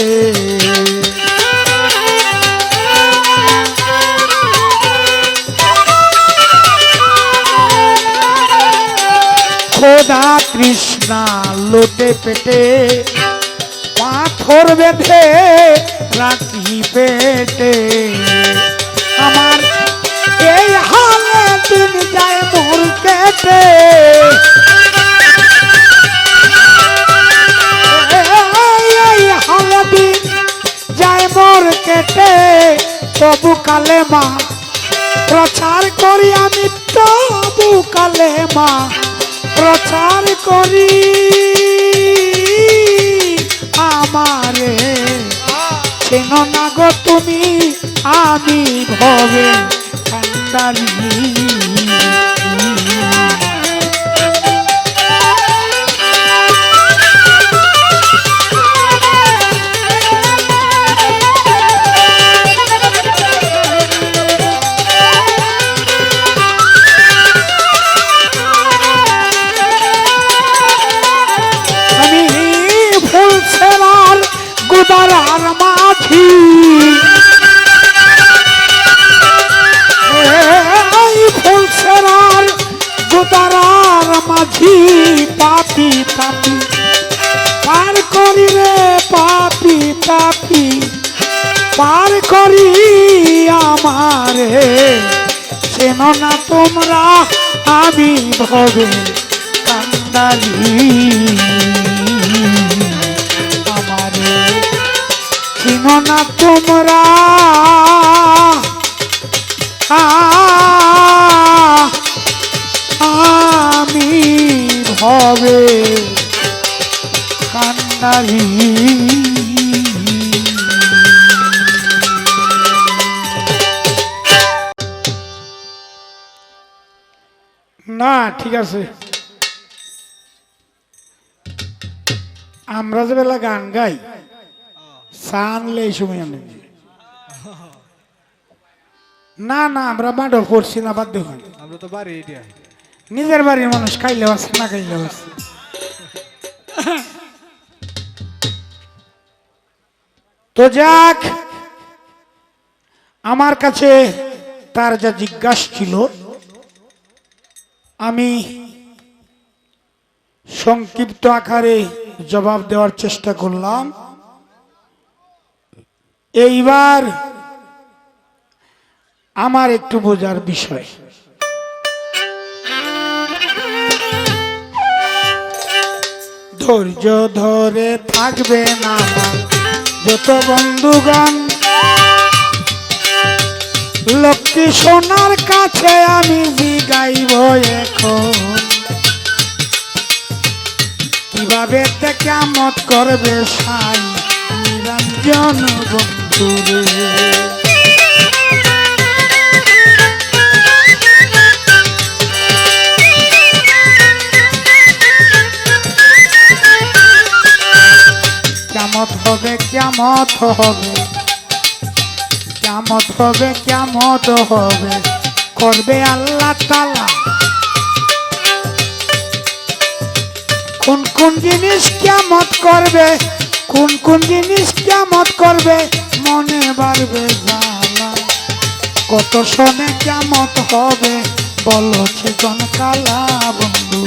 খোদা তৃষ্ণা লুটে পেটে, পাথর বেঁধে রাখি পেটে। আমার এই হালে দিন যায় মোর কেটে, এই হালে দিন যায় মোর কেটে, তবু কালেমা প্রচার করি আমি, তবু কালেমা প্রচার করি আমারে চেনো না গো তুমি, আমি ভবে কান্দারি। আমি ফুল ছেড়ার গুদারার মাঝি, ফুল ছেড়ার গুদারার মাঝি, পাপি পাপি পার করি রে, পাপি পাপি পার করি আমারে চেনো না তোমরা, আমি ভবে কান্দারি। আমারে চেনো না তোমরা, আমি ভবে কান্দারি। না ঠিক আছে, আমরা যে বেলা গান গাই চা আনলে এই সময় আনে, না না আমরা মাডো করছি না, বাদ দেখুন। আমরা তো বাড়ি এটা নিজের বাড়ির মানুষ খাইলেও আছে, না খাইলেও আছে। তো যাক, আমার কাছে তার যা জিজ্ঞাসা ছিল আমি সংক্ষিপ্ত আকারে জবাব দেওয়ার চেষ্টা করলাম। এইবার আমার একটু বোঝার বিষয়, ধৈর্য ধরে থাকবে না আমার যত বন্ধুগণ, লক্ষ্মী সোনার কাছে আমি জিগাইব এখন, কিভাবে কেমত করবে সাই নিরঞ্জন বন্ধুরে। কেমত হবে, কেমত হবে, কেমত হবে, কেমত হবে, করবে আল্লাহ তাআলা। কোন কোন জিনিস কেমত করবে, কোন কোন জিনিস কেমত করবে, মনে বাড়বে জ্বালা। কত শোনে কেমত হবে, বলো চিকন কালা বন্ধু।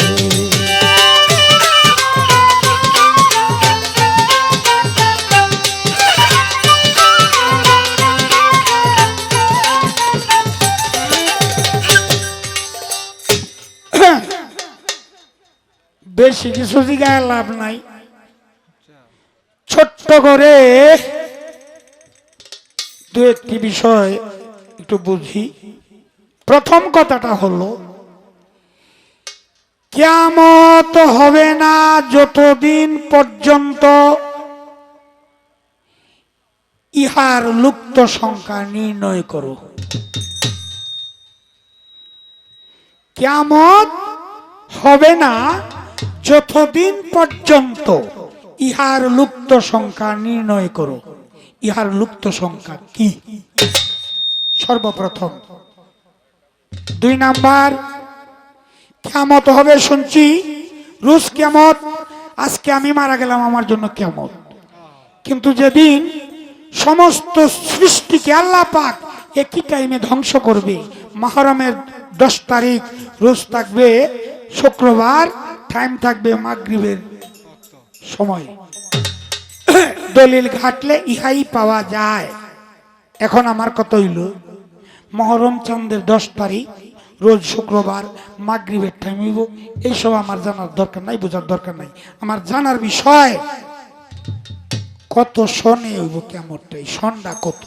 বেশি কিছু জিগায় লাভ নাই, ছোট্ট করে দু একটি বিষয় একটু বুঝি। প্রথম কথাটা হলো, কিয়ামত হবে না যতদিন পর্যন্ত ইহার লুপ্ত সংখ্যা নির্ণয় করো। কিয়ামত হবে না যতদিন পর্যন্ত ইহার লুপ্ত সংখ্যা নির্ণয় করো। ইহার লুপ্ত সংখ্যা কি? সর্বপ্রথম। 2 নাম্বার, কিয়ামত হবে শুনছি, রোজ কিয়ামত। আজকে আমি মারা গেলাম, আমার জন্য কিয়ামত। কিন্তু যেদিন সমস্ত সৃষ্টিকে আল্লাহ পাক একই টাইমে ধ্বংস করবে, মুহররমের 10 তারিখ, রোজ থাকবে শুক্রবার, টাইম থাকবে মাগরিবের সময়। দলিল ঘাটলে ইহাই পাওয়া যায়। এখন আমার কথা হইল, মুহররম চাঁদের 10 তারিখ, রোজ শুক্রবার, মাগরিবের টাইম হইব, এইসব আমার জানার দরকার নাই, বোঝার দরকার নাই। আমার জানার বিষয়, কত সনে হইব কেমনটাই, সন্ধ্যা কত।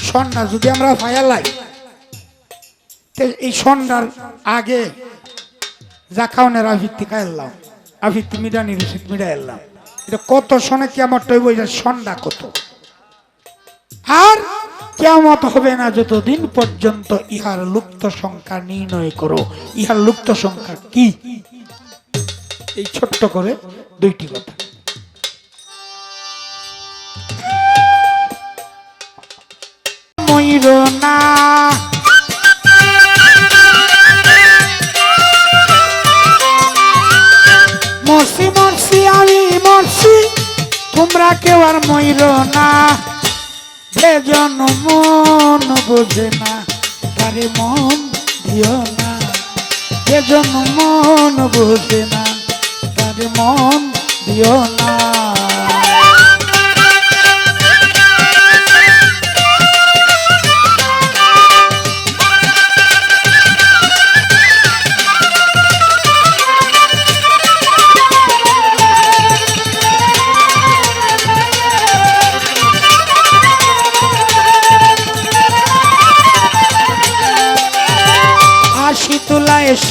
সন্ধ্যা যদি আমরা ফায়ালাই, এই সন্ধ্যার আগে যা খাওয়ানোর আভিত্তি খাইলাম, আভিত্তি মিডানি রুচিত মিডা এলাম, এটা কত সনে কেমনটা হইব, এটা সন্ধ্যা কত। আর কিয়ামত হবে না যতদিন পর্যন্ত ইহার লুপ্ত সংখ্যা নির্ণয় করো। ইহার লুপ্ত সংখ্যা কি? এই ছোট্ট করে 2টি কথা। ময়ূর না মরছি মরছি আমি মরছি, তোমরা কেউ আর ময়ূর না। যেজন মন বোঝে না তারে মন দিও না, যেজন মন বোঝে না তারে মন দিও না।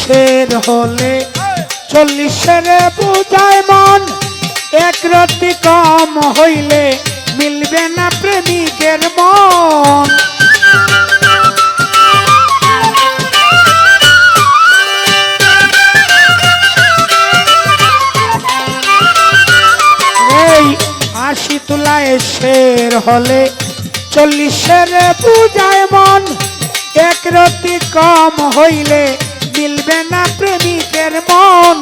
শের হলে 40 বুঝায় মন, এক রাতি কম হইলে মিলবে না প্রেমিকের মন। এই 80 তোলায় শের হলে 40 বুঝায় মন, এক রতি কম হইলে মিলবে না প্রেমিকের মন।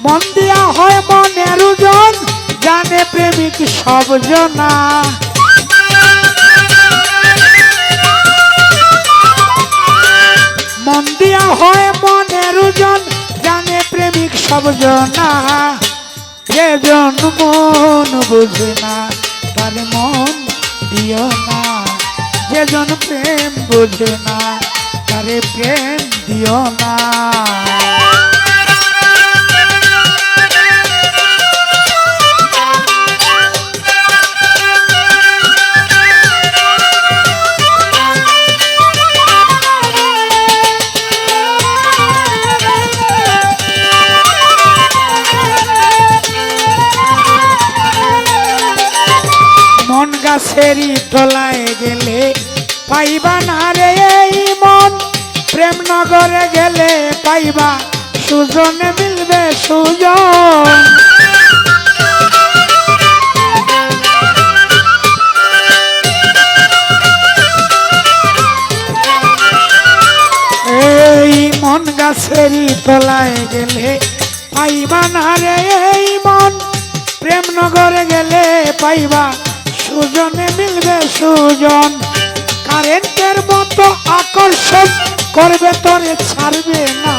মন দিয়া হয় মনের ওজন, জানে প্রেমিক সব জনা। মন দিয়া হয় মনের ওজন, জানে প্রেমিক সব জনা। যেজন মন বুঝে না তার মন দিও না। যেজন প্রেম বুঝে না তারে প্রেম দিও না। মন গাছেরই তলায় গেলে পাইবা না রে এই মন। প্রেম নগরে গেলে পাইবা সুজনে মিলবে সুজন। এই মন গাছেরই তলায় গেলে পাইবা না রে এই মন। প্রেম নগরে গেলে পাইবা সুজনে মিলবে সুজন। কারেন্টের মতো আকর্ষণ করবে তোরে ছাড়বে না।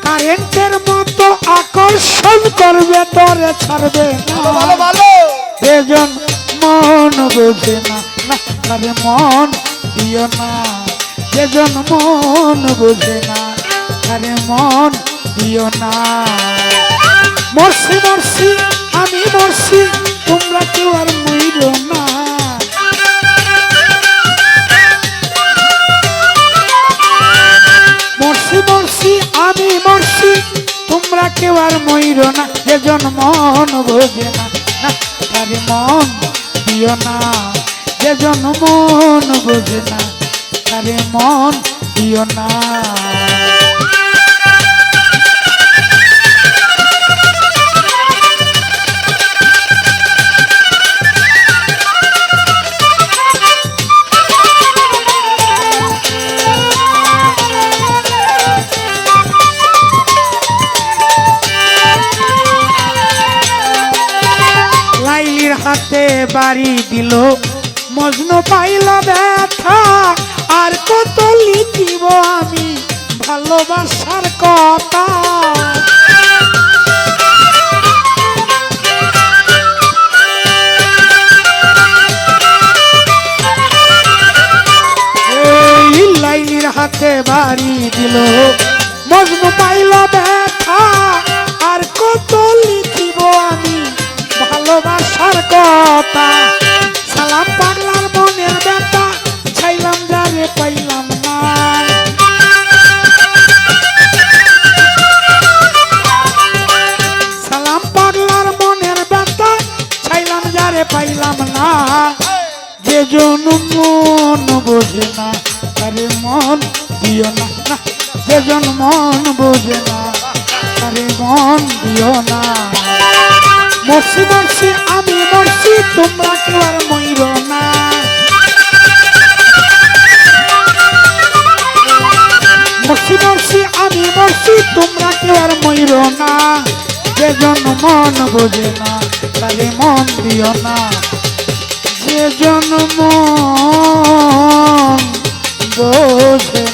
কারেন্টের মতো আকর্ষণ করবে তোরে ছাড়বে না। যেজন মন বোঝে না না তারে মন দিও না। যেজন মন বোঝে না তারে মন দিও না। মরছি মরছি আমি মরছি, তোমরা কেউ আর মইরো না। মরছি মরছি আমি মরছি, তোমরা কেউ আর মইরো না। যেজন মন বোঝে না না তারে মন দিও না। যেজন মন বোঝে না তারে মন দিও না। লাইলির হাতে বাড়ি দিল মজনু পাইল ব্যথা। আর কত লিখিব আমি ভালোবাসার কথা। এই লাইলির হাতে বাড়ি দিল মজনু পাইল ব্যথা। আর কত লিখিব আমি ভালোবাসার কথা। সালাম পাগলার মনের ব্যথা, চাইলাম যারে পাইলাম না। সালাম পাগলার মনের ব্যথা, চাইলাম যারে পাইলাম না। যেজন মন বোঝে না তারে মন দিও না না। যেজন মন বোঝে না তারে মন দিও না। মরছি মরছি আমি মরছি, তোমরা কেউ আর মইরো না। মরছি মরছি আমি মরছি, তোমরা কেউ আর মইরো না। যেজন মন বোঝে না তারে মন দিও না। যেজন মন বোঝে